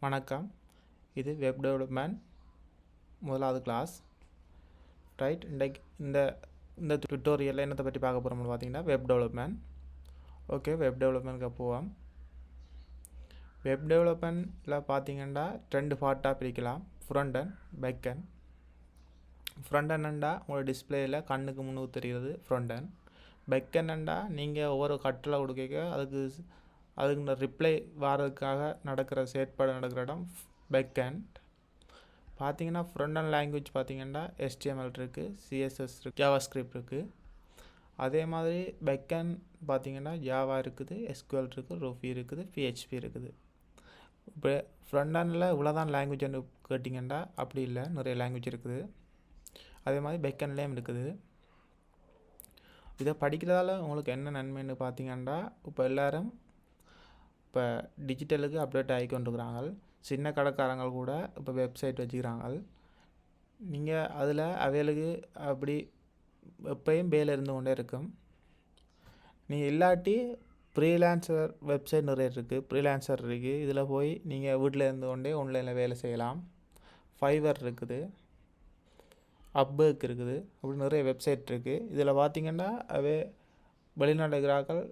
வணக்கம். இது web development முதலாவது கிளாஸ். ரைட், இந்த டுட்டோரியலில் என்னத்தை பற்றி பார்க்க போகிறோம்னு பார்த்தீங்கன்னா வெப் டெவலப்மெண்ட். ஓகே, வெப் டெவலப்மெண்ட்க்கு போவோம். வெப் டெவலப்மெண்ட்டில் பார்த்தீங்கன்னா ரெண்டு பார்ட்டாக பிரிக்கலாம், front and back end. Front அண்டா உங்களோட டிஸ்பிளேயில் கண்ணுக்கு முன்னுக்கு தெரிகிறது ஃப்ரண்ட் அண்ட். பேக் அண்டா நீங்கள் ஒவ்வொரு கட்டளை கொடுக்க அதுக்கு ரிப்ளை வாரதுக்காக நடக்கிற செயற்பாடு நடக்கிற இடம் பேக் அண்ட். பார்த்தீங்கன்னா ஃப்ரண்ட் அண்ட் லாங்குவேஜ் பார்த்தீங்கன்னா HTML இருக்குது, CSS இருக்குது, JavaScript இருக்குது. அதே மாதிரி பேக் அண்ட் பார்த்தீங்கன்னா ஜாவா இருக்குது, SQL இருக்குது, Ruby இருக்குது, PHP இருக்குது. இப்போ ஃப்ரண்ட் அண்டில் இவ்வளோதான் லாங்குவேஜ்னு கேட்டிங்கன்னா அப்படி இல்லை, நிறைய லாங்குவேஜ் இருக்குது. அதே மாதிரி பேக் அண்ட்லேயும் இருக்குது. இதை படிக்கிறதால உங்களுக்கு என்ன நன்மைன்னு பார்த்தீங்கன்னா, இப்போ எல்லோரும் இப்போ டிஜிட்டலுக்கு அப்டேட் ஆகி கொண்டுருக்குறாங்க. சின்ன கடைக்காரங்க கூட இப்போ வெப்சைட் வச்சுக்கிறாங்க. நீங்கள் அதில் அவைகளுக்கு அப்படி எப்பயும் வேலை இருந்து கொண்டே இருக்கும். நீங்கள் இல்லாட்டி ஃப்ரீலான்சர் வெப்சைட் நிறைய இருக்குது, ஃப்ரீலான்சர் இருக்குது. இதில் போய் நீங்கள் வீட்டில் இருந்து கொண்டே ஆன்லைனில் வேலை செய்யலாம். ஃபைவர் இருக்குது, அப்வொர்க் இருக்குது, அப்படி நிறைய வெப்சைட் இருக்குது. இதில் பார்த்திங்கன்னா வெளிநாட்டு இருக்கிறார்கள்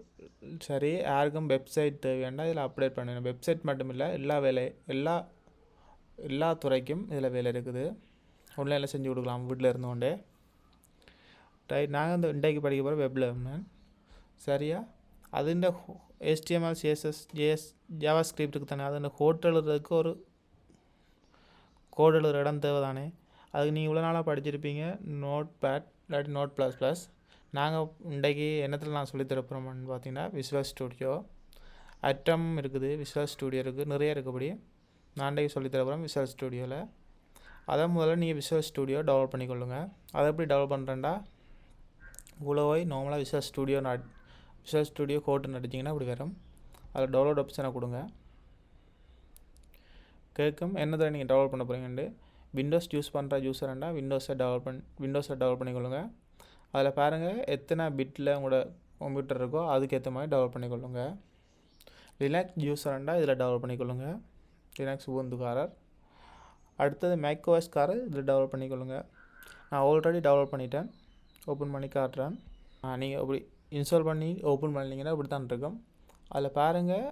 சரி, யாருக்கும் வெப்சைட் தேவையாண்டா இதில் அப்டேட் பண்ணணும். வெப்சைட் மட்டும் இல்லை, எல்லா துறைக்கும் இதில் வேலை இருக்குது. ஆன்லைனில் செஞ்சு கொடுக்கலாம் வீட்டில் இருந்தோண்டே. ரைட், நாங்கள் இன்றைக்கு படிக்க போகிற வெப் டெவலப்மெண்ட் சரியா. அது இந்த HTML, CSS, JavaScript இருக்குது தானே, அது இந்த கோட் எழுதுறதுக்கு ஒரு கோட் எழுதுகிற இடம் தேவை தானே. அதுக்கு நீங்கள் இவ்வளோ நாளாக படிச்சிருப்பீங்க நோட்பேட் இல்லாட்டி Notepad++. நாங்கள் இன்றைக்கி என்னத்தில் நான் சொல்லித்தரப்போகிறோம்னு பார்த்தீங்கன்னா விசுவல் ஸ்டூடியோ, அட்டம் இருக்குது, விசுவல் ஸ்டூடியோ இருக்குது, நிறைய இருக்குபடி. நான் இன்றைக்கி சொல்லித்தரப்போகிறோம் விசுவல் ஸ்டூடியோவில். அதை முதல்ல நீங்கள் விசுவல் ஸ்டூடியோ டெவலப் பண்ணிக்கொள்ளுங்க. அதை எப்படி டெவலப் பண்ணுறேன்டா, இவ்வளோ போய் நார்மலாக விசுவல் ஸ்டூடியோ கோட்டு நடிச்சிங்கன்னா இப்படி வரும். அதில் டவுன்லோட் ஆப்ஷனை கொடுங்க. கேட்கும் என்னதை நீங்கள் டெவலப் பண்ண போகிறீங்கன்ட்டு. விண்டோஸ் யூஸ் பண்ணுற யூஸர்ண்டா விண்டோஸை டெவலப் பண்ணிக்கொள்ளுங்க. அதில் பாருங்கள் எத்தனை பிட்டில் உங்களோட கம்ப்யூட்டர் இருக்கோ அதுக்கேற்ற மாதிரி டெவலப் பண்ணிக்கொள்ளுங்க. லினக்ஸ் யூஸர்ண்டா இதில் டெவலப் பண்ணிக்கொள்ளுங்க, லினக்ஸ் உபுண்டுக்காரர். அடுத்தது மேக்ஓஎஸ்காரர் இதில் டெவலப் பண்ணிக்கொள்ளுங்க. நான் ஆல்ரெடி டெவலப் பண்ணிட்டேன், ஓப்பன் பண்ணி காட்டுறேன். நீங்கள் இப்படி இன்ஸ்டால் பண்ணி ஓப்பன் பண்ணிங்கன்னா இப்படி தான் இருக்கும். அதில் பாருங்கள்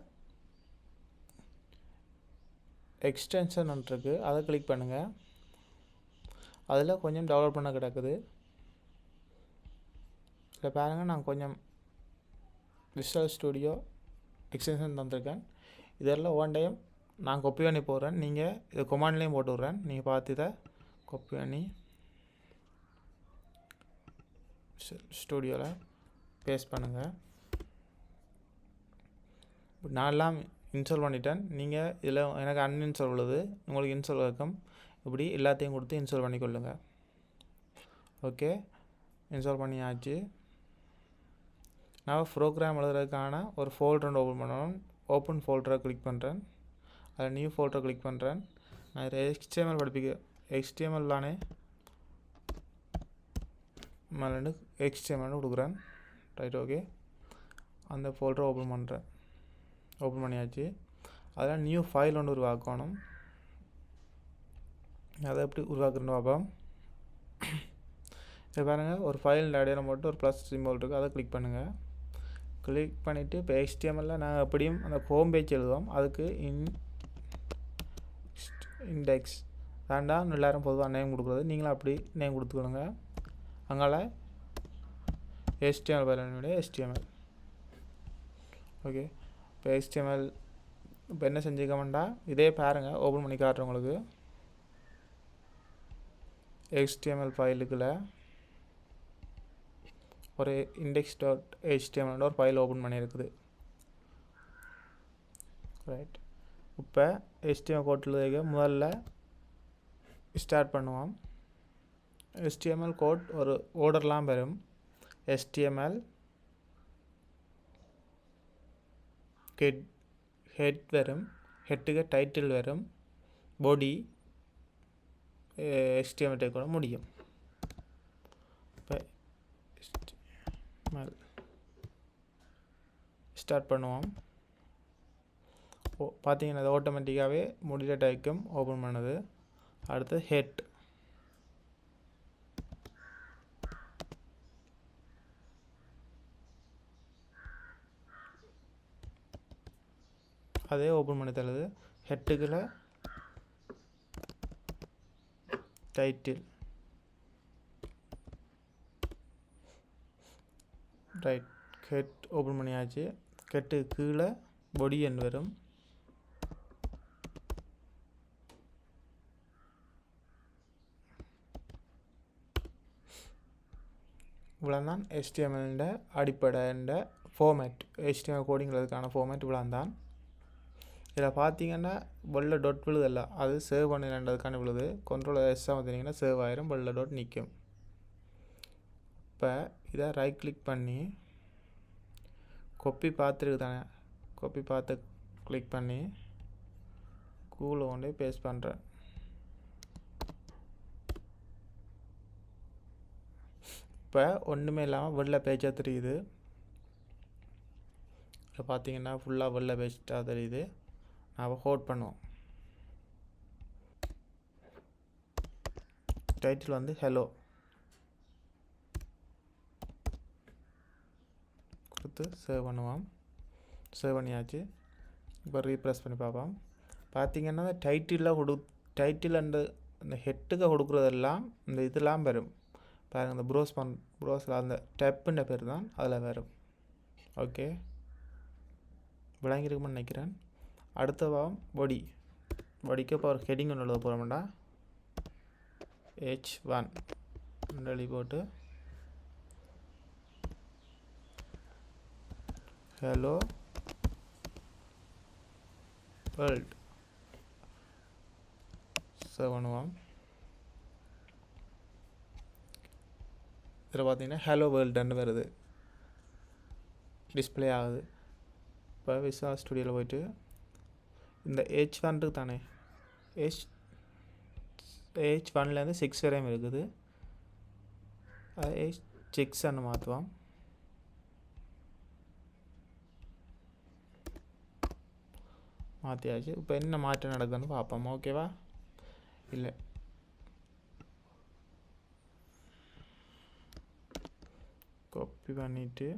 எக்ஸ்டென்ஷன் இருக்குது, அதை கிளிக் பண்ணுங்கள். அதில் கொஞ்சம் டெவலப் பண்ண கிடக்குது. இதில் பாருங்கள் நான் கொஞ்சம் விசுவல் ஸ்டூடியோ எக்ஸ்டென்ஷன் தந்திருக்கேன். இதெல்லாம் ஒன் டைம் நான் காப்பி பண்ணி போடுறேன், நீங்கள் இது கமாண்ட்லேயும் போட்டு விட்றேன். நீங்கள் பார்த்து இதை காப்பி பண்ணி ஸ்டூடியோவில் பேஸ்ட் பண்ணுங்கள். நான் எல்லாம் இன்ஸ்டால் பண்ணிட்டேன். நீங்கள் இதில் எனக்கு அன்இன்ஸ்டால் உள்ளது, உங்களுக்கு இன்ஸ்டால் இருக்கும். இப்படி எல்லாத்தையும் கொடுத்து இன்ஸ்டால் பண்ணிக்கொள்ளுங்க. ஓகே, இன்ஸ்டால் பண்ணியாச்சு. நான் ப்ரோக்ராம் எழுதுறதுக்கான ஒரு ஃபோல்டர் ஓப்பன் பண்ணணும். ஓப்பன் ஃபோல்டரை கிளிக் பண்ணுறேன், அதில் நியூ ஃபோல்டரை கிளிக் பண்ணுறேன். நான் இதை HTML தானே மேலே HTML கொடுக்குறேன். Right, okay. அந்த ஃபோல்டரை ஓப்பன் பண்ணுறேன். ஓப்பன் பண்ணியாச்சு. அதில் நியூ ஃபைல் ஒன்று உருவாக்கணும். அதை எப்படி உருவாக்குறேன்னு பார்ப்போம். இப்போ பாருங்கள் ஒரு ஃபைல் அடையாளம் போட்டு ஒரு ப்ளஸ் சிம்பிள் இருக்குது, அதை கிளிக் பண்ணுங்கள். கிளிக் பண்ணிவிட்டு இப்போ HTMLயில் நாங்கள் எப்படியும் அந்த ஹோம் பேஜ் எழுதுவோம். அதுக்கு இண்டெக்ஸ் வேண்டாம், எல்லோரும் பொதுவாக நேம் கொடுக்குறது, நீங்களும் அப்படி நேம் கொடுத்துக்கணுங்க. அங்கால HTML ஃபைலுடைய HTML. ஓகே, இப்போ HTML இப்போ என்ன செஞ்சுக்கோண்டா இதே பாருங்கள், ஓப்பன் பண்ணி காட்டுறேன் உங்களுக்கு. HTML ஃபைலுக்குள்ள ஒரு index.html ஒரு ஃபைல் ஓப்பன் பண்ணியிருக்குது. ரைட், இப்போ HTML கோட்டில் முதல்ல ஸ்டார்ட் பண்ணுவோம். HTML கோட் ஒரு ஓர்டர்லாம் வரும். HTML ஹெட் வரும், ஹெட்டுக்கு டைட்டில் வரும், பாடி HTML கூட முடியும். இப்போ ஸ்டார்ட் பண்ணுவோம். பார்த்தீங்கன்னா அது ஆட்டோமேட்டிக்காகவே முடிகிற டைக்கும் ஓப்பன் பண்ணுது. அடுத்து ஹெட், அதே ஓப்பன் பண்ணி தருது. ஹெட்டுக்குள்ள டைட்டில், ரைட், ஹெட் ஓப்பன் பண்ணியாச்சு. ஹெட்டு கீழே பொடி எண் வரும். இவ்வளோதான் HTML அடிப்படை ஃபார்மேட். HTML கோடிங்கிறதுக்கான ஃபார்மேட் இவ்வளோதான். இதில் பார்த்தீங்கன்னா வெள்ளை டாட் விழுதல்ல, அது சேவ் பண்ணிடுறதுக்கான விழுது. Ctrl+S பார்த்தீங்கன்னா சேவ் ஆயிரும், வெள்ளை டாட் நிற்கும். இப்போ இதை ரைட் கிளிக் பண்ணி காப்பி பார்த்துருக்கு தானே, காப்பி பார்த்து கிளிக் பண்ணி கூகுளில் கொண்டு பேஸ்ட் பண்ணுறேன். இப்போ ஒன்றுமே இல்லாமல் வெள்ளை பேஜாக தெரியுது. இப்போ பார்த்தீங்கன்னா ஃபுல்லாக வெள்ளை பேஜாக தெரியுது. நாம் ஹோல்ட் பண்ணுவோம். டைட்டில் வந்து ஹலோ கொடுத்து சேவ் பண்ணுவோம். சேவ் பண்ணியாச்சு. இப்போ ரீப்ரெஸ் பண்ணி பார்ப்போம். பார்த்தீங்கன்னா டைட்டில் அந்த ஹெட்டுக்கு கொடுக்குறதெல்லாம் இந்த இதெல்லாம் வரும் பாருங்கள். இந்த ப்ரோஸில் அந்த டெப்புன்ற பேர் தான் அதில் வரும். ஓகே, விளங்கிருக்குன்னு நினைக்கிறேன். அடுத்த பாகம் பொடிக்கு இப்போ ஒரு ஹெட்டிங் ஒன்று எழுத போகிறோம்டா. H1 எழுதி போட்டு ஹலோ வேர்ல்ட் சேவ் பண்ணுவோம். இதில் பார்த்தீங்கன்னா ஹலோ வேர்ல்டுன்னு வருது, டிஸ்பிளே ஆகுது. இப்போ விசுவல் ஸ்டுடியோவில் போய்ட்டு இந்த H1 தானே, H1லேருந்து 6 வரையும் இருக்குது. அது H6 மாற்றுவோம். மாற்றியாச்சு. இப்போ என்ன மாற்றம் நடக்குதுன்னு பார்ப்போம். ஓகேவா? இல்லை, காப்பி பண்ணிவிட்டு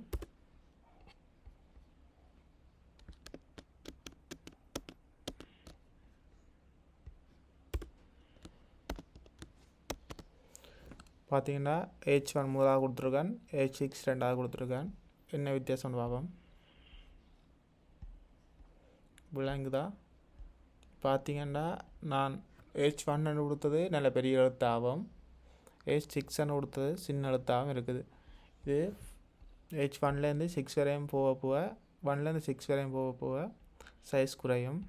பார்த்தீங்கன்னா H1 முதலாக கொடுத்துருக்கேன், H6 ரெண்டாவது கொடுத்துருக்கேன். என்ன வித்தியாசம்னு பார்ப்போம். விளங்குதா? பார்த்தீங்கன்னா நான் H1 கொடுத்தது நல்ல பெரிய எழுத்தாகவும், H6 கொடுத்தது சின்ன எழுத்தாகவும் இருக்குது. இது H1லேருந்து 6 வரையும் போக 1லேருந்து 6 வரையும் போக சைஸ் குறையும்.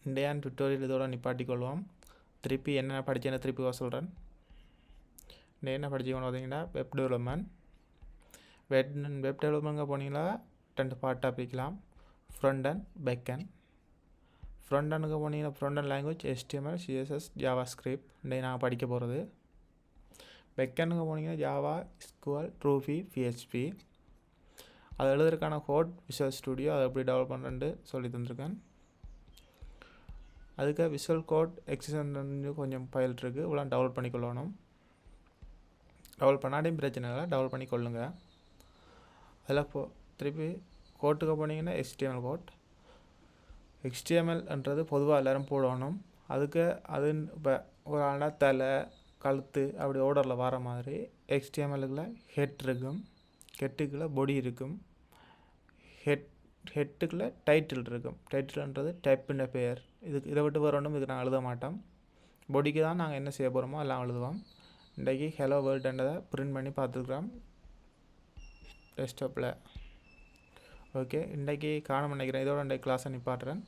இன்றைய டுட்டோரியல் இதோட நிப்பாட்டிக்கொள்வோம். திருப்பி என்ன படித்தேன்னு திருப்பி சொல்கிறேன். என்ன படிச்சுக்கணும் பார்த்தீங்கன்னா வெப் டெவலப்மெண்ட்ங்க போனீங்கன்னா 2 பார்ட்டாக பிரிக்கலாம். Front and back end. Front அண்டுக்கு போனீங்கன்னா front end language HTML, CSS, JavaScript நாங்கள் படிக்க போகிறது. பேக் அண்டுக்கு போனீங்கன்னா ஜாவா, SQL, Ruby, PHP. அது எழுதுறதுக்கான கோட் விசுவல் ஸ்டுடியோ அதை எப்படி டெவலப் பண்ணுறேன்னு சொல்லி தந்திருக்கேன். அதுக்கு விசுவல் கோட் எக்ஸிஸ்டன் கொஞ்சம் ஃபைல் இருக்குது, இவ்வளோ டெவலப் பண்ணிக்கொள்ளணும். டெவலப் பண்ணாடையும் பிரச்சனை இல்லை, டெவலப் பண்ணி கொள்ளுங்க. அதில் திருப்பி கோட்டுக்கு போனீங்கன்னா HTML கோட். HTMLன்றது பொதுவாக எல்லோரும் போடணும். அதுக்கு அது இப்போ ஒரு ஆளாக தலை, கழுத்து அப்படி ஆர்டரில் வர மாதிரி HTMLக்குள்ள ஹெட் இருக்கும், ஹெட்டுக்குள்ளே பொடி இருக்கும், ஹெட்டுக்குள்ளே டைட்டில் இருக்கும். டைட்டில்ன்றது டைப்புன்ற பெயர். இதை விட்டு வரணும், இதுக்கு நாங்கள் எழுத மாட்டோம். பொடிக்கு தான் நாங்கள் என்ன செய்ய போகிறோமோ எல்லாம் எழுதுவோம். இன்றைக்கி ஹலோ வேர்ல்டுன்றதை பிரிண்ட் பண்ணி பார்த்துருக்குறோம் டெஸ்க்டாப்பில். ஓகே, இன்றைக்கி காண நினைக்கிறேன். இதோட இன்றைக்கு கிளாஸை நிப்பாட்டுறேன்.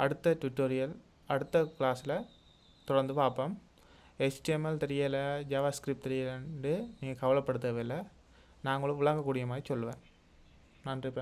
அடுத்த டுட்டோரியல் அடுத்த கிளாஸில் தொடர்ந்து பார்ப்போம். HTML தெரியலை, JavaScript தெரியலைன்னு நீங்கள் கவலைப்பட தேவையில்லை. நான் உங்களுக்கு விளங்கக்கூடிய மாதிரி சொல்லுவேன். நன்றி.